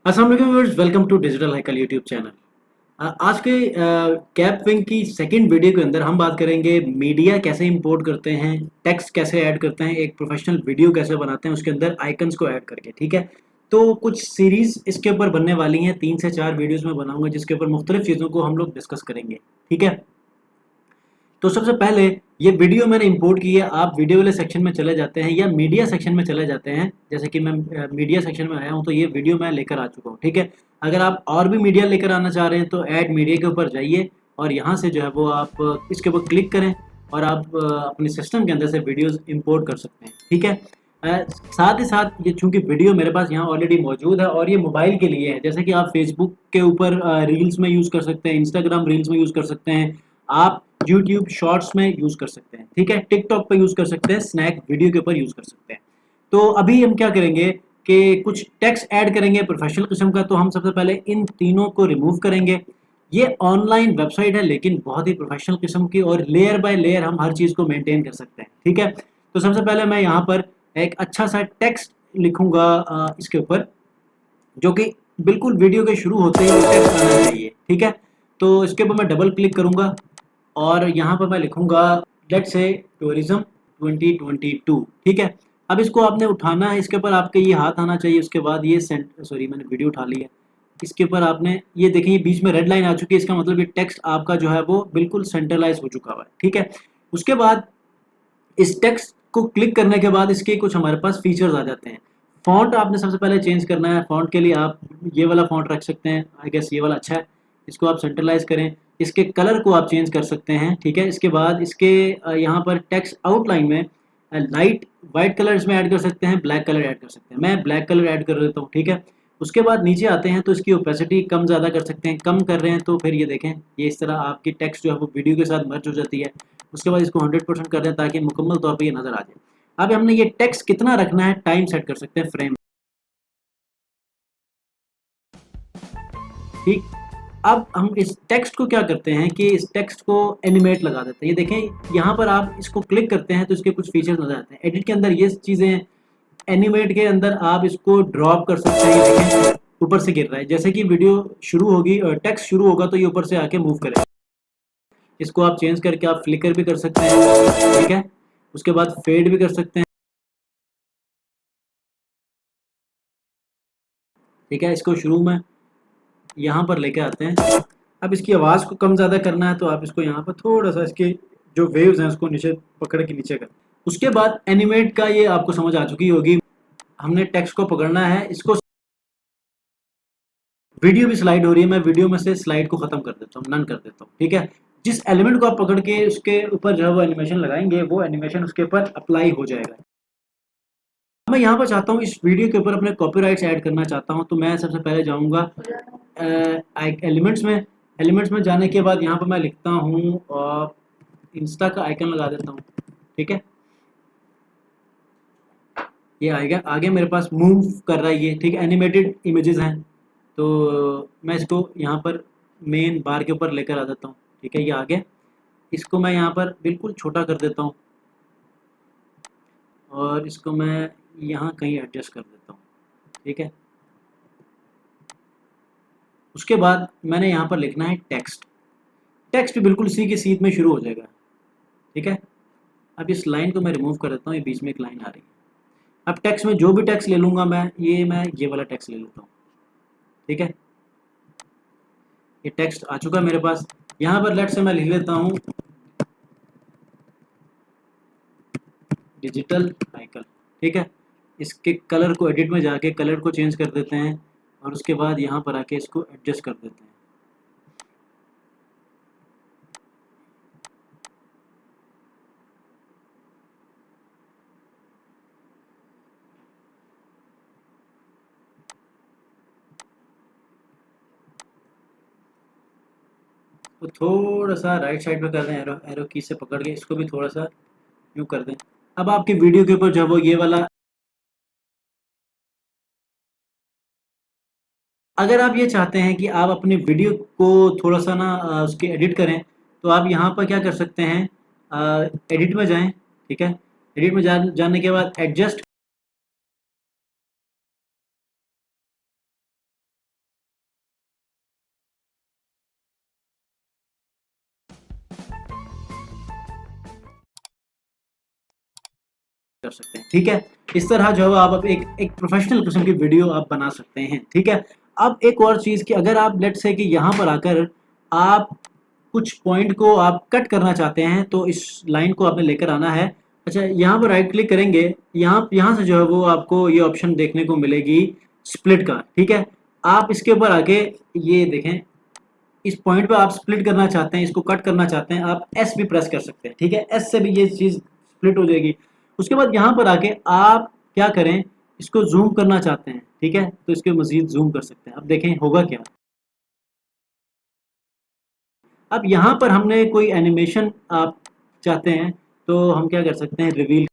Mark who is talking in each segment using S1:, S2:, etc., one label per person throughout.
S1: अस्सलाम वालेकुम viewers, welcome to digital hackle YouTube channel. आज के कैप विंग की सेकंड वीडियो के अंदर हम बात करेंगे मीडिया कैसे इंपोर्ट करते हैं, टेक्स्ट कैसे ऐड करते हैं, एक प्रोफेशनल वीडियो कैसे बनाते हैं उसके अंदर आइकन्स को ऐड करके। ठीक है, तो कुछ सीरीज इसके ऊपर बनने वाली हैं, 3 से 4 वीडियोस में बनाऊंगा जिसके ऊपर मुख्तलिफ चीज़ों को हम लोग डिस्कस करेंगे। ठीक है, तो सबसे पहले ये वीडियो मैंने इंपोर्ट की है। आप वीडियो वाले सेक्शन में चले जाते हैं या मीडिया सेक्शन में चले जाते हैं। जैसे कि मैं मीडिया सेक्शन में आया हूँ तो ये वीडियो मैं लेकर आ चुका हूँ। ठीक है, अगर आप और भी मीडिया लेकर आना चाह रहे हैं तो ऐड मीडिया के ऊपर जाइए और यहाँ से जो है वो आप इसके ऊपर क्लिक करें और आप अपने सिस्टम के अंदर से वीडियोज़ इम्पोर्ट कर सकते हैं। ठीक है, साथ ही साथ ये चूंकि वीडियो मेरे पास यहाँ ऑलरेडी मौजूद है और ये मोबाइल के लिए है, जैसे कि आप फेसबुक के ऊपर रील्स में यूज़ कर सकते हैं, इंस्टाग्राम रील्स में यूज़ कर सकते हैं, आप यूट्यूब शॉर्ट्स में यूज़ कर सकते हैं। ठीक है, टिकटॉक पे यूज़ कर सकते हैं, स्नैक वीडियो के ऊपर यूज़ कर सकते हैं। तो अभी हम क्या करेंगे कि कुछ टेक्स्ट ऐड करेंगे प्रोफेशनल किस्म का। तो हम सबसे पहले इन तीनों को रिमूव करेंगे। ये ऑनलाइन वेबसाइट है लेकिन बहुत ही प्रोफेशनल किस्म की और लेयर बाय लेयर हम हर चीज़ को मेंटेन कर सकते हैं। ठीक है, तो सबसे पहले मैं यहाँ पर एक अच्छा सा टेक्स्ट लिखूंगा इसके ऊपर, जो कि बिल्कुल वीडियो के शुरू होते ही टेक्स्ट आना चाहिए। ठीक है, तो इसके ऊपर मैं डबल क्लिक करूंगा और यहाँ पर मैं लिखूंगा लेट्स से टूरिज्म 2022। ठीक है, अब इसको आपने उठाना है, इसके ऊपर आपके ये हाथ आना चाहिए। उसके बाद ये सॉरी मैंने वीडियो उठा ली है। इसके ऊपर आपने ये देखें, ये बीच में रेड लाइन आ चुकी है, इसका मतलब ये टेक्स्ट आपका जो है वो बिल्कुल सेंट्रलाइज हो चुका हुआ है। ठीक है, उसके बाद इस टेक्स्ट को क्लिक करने के बाद इसके कुछ हमारे पास फीचर्स आ जाते हैं। फ़ॉन्ट आपने सबसे पहले चेंज करना है। फ़ॉन्ट के लिए आप ये वाला फ़ॉन्ट रख सकते हैं, आई गेस ये वाला अच्छा है, इसको आप सेंट्रलाइज करें। इसके कलर को आप चेंज कर सकते हैं। ठीक है, इसके बाद इसके यहाँ पर टेक्स्ट आउटलाइन में लाइट वाइट कलर इसमें ऐड कर सकते हैं, ब्लैक कलर ऐड कर सकते हैं। मैं ब्लैक कलर ऐड कर देता हूँ। ठीक है, उसके बाद नीचे आते हैं तो इसकी ओपेसिटी कम ज़्यादा कर सकते हैं। कम कर रहे हैं तो फिर ये देखें, ये इस तरह आपकी टेक्स्ट जो है वो वीडियो के साथ मर्ज हो जाती है। उसके बाद इसको 100% कर दें ताकि मुकम्मल तौर पे ये नज़र आ जाए। अब हमने ये टेक्स्ट कितना रखना है, टाइम सेट कर सकते हैं फ्रेम। ठीक, अब हम इस टेक्स्ट को क्या करते हैं कि इस टेक्स्ट को एनिमेट लगा देते हैं। ये देखें, यहाँ पर आप इसको क्लिक करते हैं तो इसके कुछ फीचर्स नजर आते हैं। एडिट के अंदर ये चीज़ें, एनिमेट के अंदर आप इसको ड्रॉप कर सकते हैं। ये देखें ऊपर से गिर रहा है, जैसे कि वीडियो शुरू होगी और टेक्स्ट शुरू होगा तो ये ऊपर से आके मूव करेगा। इसको आप चेंज करके आप फ्लिकर भी कर सकते हैं। ठीक है, उसके बाद फेड भी कर सकते हैं। ठीक है, इसको शुरू में यहाँ पर लेके आते हैं। अब इसकी आवाज़ को कम ज़्यादा करना है तो आप इसको यहाँ पर थोड़ा सा इसके जो वेव्स हैं उसको नीचे पकड़ के नीचे कर। उसके बाद एनिमेट का ये आपको समझ आ चुकी होगी। हमने टेक्स्ट को पकड़ना है, इसको वीडियो भी स्लाइड हो रही है, मैं वीडियो में से स्लाइड को ख़त्म कर देता हूँ, नन कर देता हूँ। ठीक है, जिस एलिमेंट को आप पकड़ के उसके ऊपर जो है वो एनिमेशन लगाएंगे वो एनिमेशन उसके ऊपर अप्लाई हो जाएगा। मैं यहाँ पर चाहता हूँ इस वीडियो के ऊपर अपने कॉपीराइट्स ऐड करना चाहता हूँ, तो मैं सबसे पहले जाऊँगा एलिमेंट्स में। एलिमेंट्स में जाने के बाद यहाँ पर मैं लिखता हूँ और इंस्टा का आइकन लगा देता हूँ। ठीक है, ये आएगा आगे मेरे पास मूव कर रहा है ये। ठीक है, एनिमेटेड इमेजेस हैं तो मैं इसको यहाँ पर मेन बार के ऊपर लेकर आ देता हूँ। ठीक है, ये आ गया। इसको मैं यहाँ पर बिल्कुल छोटा कर देता हूँ और इसको मैं यहाँ कहीं एडजस्ट कर देता हूँ। ठीक है, उसके बाद मैंने यहाँ पर लिखना है टेक्स्ट। टेक्स्ट भी बिल्कुल सी की सीध में शुरू हो जाएगा। ठीक है, अब इस लाइन को मैं रिमूव कर देता हूँ, ये बीच में एक लाइन आ रही है। अब टेक्स्ट में जो भी टेक्स्ट ले लूँगा मैं ये वाला टेक्स्ट ले लेता हूँ। ठीक है, ये टेक्स्ट आ चुका है मेरे पास। यहाँ पर लेट से मैं लिख लेता हूँ डिजिटल साइकिल। ठीक है, इसके कलर को एडिट में जाके कलर को चेंज कर देते हैं और उसके बाद यहाँ पर आके इसको एडजस्ट कर देते हैं। तो थोड़ा सा राइट साइड पे कर दें, एरो एरो की से पकड़ के इसको भी थोड़ा सा यूँ कर दें। अब आपकी वीडियो के ऊपर जो है वो ये वाला, अगर आप ये चाहते हैं कि आप अपनी वीडियो को थोड़ा सा ना उसकी एडिट करें तो आप यहाँ पर क्या कर सकते हैं, एडिट में जाएं। ठीक है, एडिट में जाने के बाद एडजस्ट कर सकते हैं। ठीक है, इस तरह जो है आप एक प्रोफेशनल किस्म की वीडियो आप बना सकते हैं। ठीक है, अब एक और चीज़ कि अगर आप लेट्स से कि यहाँ पर आकर आप कुछ पॉइंट को आप कट करना चाहते हैं, तो इस लाइन को आपने लेकर आना है। अच्छा, यहाँ पर राइट क्लिक करेंगे, यहाँ से जो है वो आपको ये ऑप्शन देखने को मिलेगी स्प्लिट का। ठीक है, आप इसके ऊपर आके ये देखें, इस पॉइंट पे आप स्प्लिट करना चाहते हैं, इसको कट करना चाहते हैं, आप एस भी प्रेस कर सकते हैं। ठीक है, एस से भी ये चीज़ स्प्लिट हो जाएगी। उसके बाद यहाँ पर आके आप क्या करें, इसको जूम करना चाहते हैं। ठीक है, तो इसके मजीद जूम कर सकते हैं। अब देखें होगा क्या। अब यहाँ पर हमने कोई एनिमेशन आप चाहते हैं, तो हम क्या कर सकते हैं, रिवील।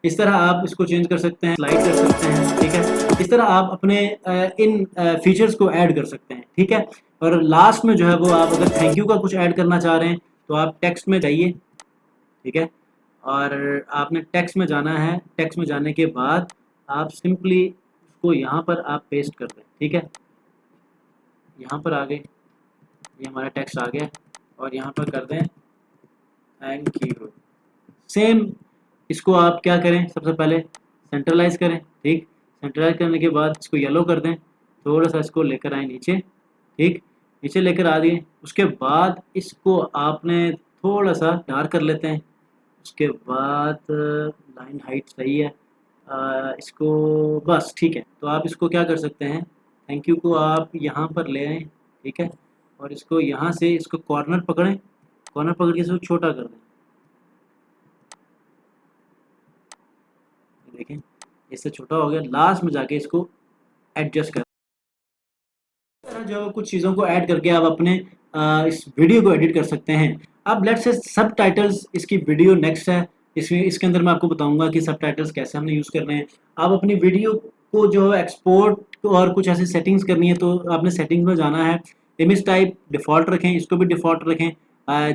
S1: इस तरह आप इसको चेंज कर सकते हैं, स्लाइड कर सकते हैं। ठीक है, इस तरह आप अपने इन फीचर्स को ऐड कर सकते हैं। ठीक है, और लास्ट में जो है वो आप अगर थैंक यू का कुछ ऐड करना चाह रहे हैं, तो आप टेक्स्ट में जाइए। ठीक है, और आपने टेक्स्ट में जाना है। टेक्स्ट में जाने के बाद आप सिंपली उसको यहाँ पर आप पेस्ट कर दें। ठीक है, यहाँ पर आ गए, ये हमारा टेक्स्ट आ गया, और यहाँ पर कर दें थैंक यू। सेम इसको आप क्या करें, सबसे पहले सेंट्रलाइज करें। ठीक, सेंट्रलाइज करने के बाद इसको येलो कर दें, थोड़ा सा इसको लेकर आए नीचे। ठीक, नीचे लेकर आ दिए। उसके बाद इसको आपने थोड़ा सा डार्क कर लेते हैं। उसके बाद लाइन हाइट सही है, इसको बस ठीक है। तो आप इसको क्या कर सकते हैं, थैंक यू को आप यहाँ पर ले आएँ। ठीक है, और इसको यहाँ से इसको कॉर्नर पकड़ें, कॉर्नर पकड़ के इसको छोटा कर दें। देखें, इससे छोटा हो गया। लास्ट में जाके इसको एडजस्ट कर जो कुछ चीज़ों को ऐड करके आप अपने इस वीडियो को एडिट कर सकते हैं। अब लेट्स से सब टाइटल्स इसकी वीडियो नेक्स्ट है। इसके अंदर मैं आपको बताऊंगा कि सब टाइटल्स कैसे हमने यूज़ करने हैं। आप अपनी वीडियो को जो एक्सपोर्ट और कुछ ऐसी सेटिंग्स करनी है, तो आपने सेटिंग्स में जाना है। इमेज टाइप डिफ़ॉल्ट रखें, इसको भी डिफ़ॉल्ट रखें।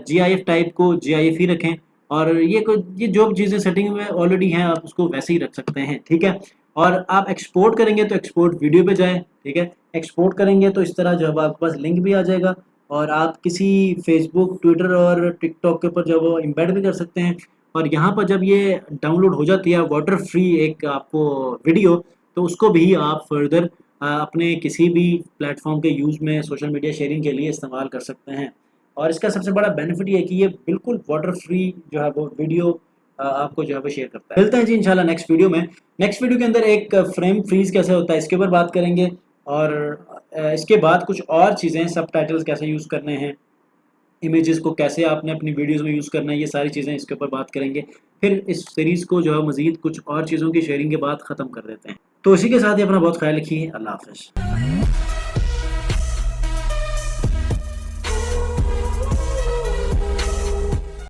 S1: GIF टाइप को GIF ही रखें, और ये जो चीज़ें सेटिंग में ऑलरेडी हैं आप उसको वैसे ही रख सकते हैं। ठीक है, और आप एक्सपोर्ट करेंगे तो एक्सपोर्ट वीडियो पे जाएँ। ठीक है, एक्सपोर्ट करेंगे तो इस तरह जो है आपके पास लिंक भी आ जाएगा, और आप किसी फेसबुक, ट्विटर और टिकटॉक के ऊपर जब वो एम्बेड भी कर सकते हैं। और यहाँ पर जब ये डाउनलोड हो जाती है वाटर फ्री एक आपको वीडियो, तो उसको भी आप फर्दर अपने किसी भी प्लेटफॉर्म के यूज़ में सोशल मीडिया शेयरिंग के लिए इस्तेमाल कर सकते हैं। और इसका सबसे बड़ा बेनिफिट ये है कि ये बिल्कुल वाटर फ्री जो है वो वीडियो आपको जो है वो शेयर करता है। मिलते हैं जी इंशाल्लाह नेक्स्ट वीडियो में। नेक्स्ट वीडियो के अंदर एक फ्रेम फ्रीज कैसे होता है इसके ऊपर बात करेंगे, और इसके बाद कुछ और चीज़ें, सबटाइटल्स कैसे यूज़ करने हैं, इमेजेस को कैसे आपने अपनी वीडियोस में यूज़ करना है, ये सारी चीज़ें इसके ऊपर बात करेंगे। फिर इस सीरीज़ को जो है मज़ीद कुछ और चीज़ों की शेयरिंग के बाद ख़त्म कर देते हैं। तो इसी के साथ ही अपना बहुत ख्याल रखिए। अल्लाह हाफ़िज़।